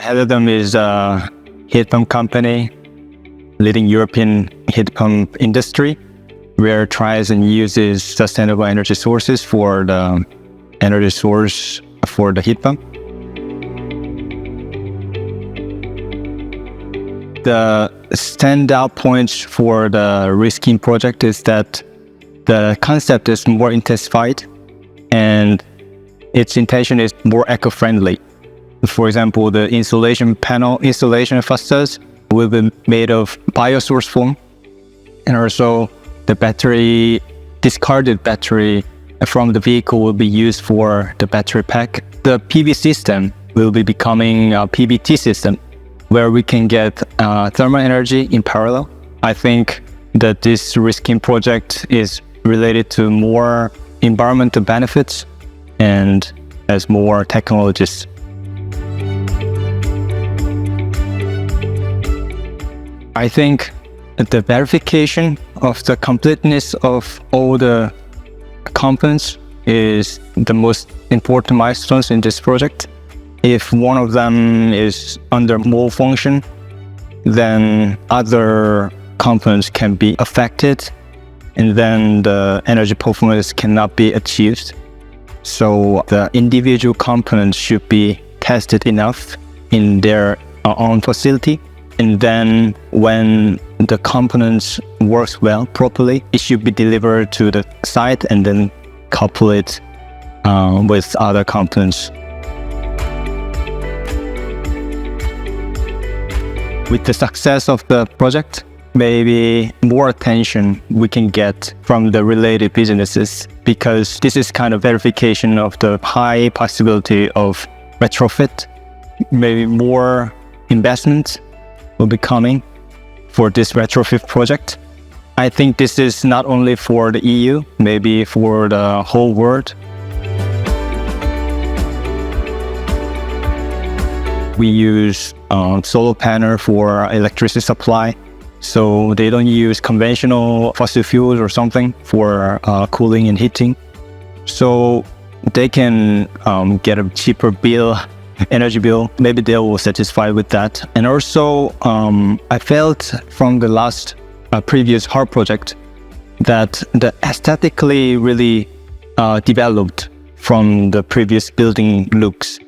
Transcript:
Heliotherm is a heat pump company, leading European heat pump industry, where tries and uses sustainable energy sources for the energy source for the heat pump. The standout points for the Reskin project is that the concept is more intensified and its intention is more eco-friendly. For example, the insulation facades will be made of biosource foam, and also the discarded battery from the vehicle will be used for the battery pack. The PV system will be becoming a PVT system, where we can get thermal energy in parallel. I think that this Reskin project is related to more environmental benefits and has more technologies. I think the verification of the completeness of all the components is the most important milestones in this project. If one of them is under malfunction, then other components can be affected, and then the energy performance cannot be achieved. So the individual components should be tested enough in their own facility. And then when the components works well properly, it should be delivered to the site and then couple it with other components. With the success of the project, maybe more attention we can get from the related businesses, because this is kind of verification of the high possibility of retrofit. Maybe more investment will be coming for this retrofit project. I think this is not only for the EU, maybe for the whole world. We use solar panel for electricity supply, so they don't use conventional fossil fuels or something for cooling and heating. So they can get a cheaper energy bill. Maybe they will satisfy with that. And also, I felt from the last previous hard project that the aesthetically really developed from the previous building looks.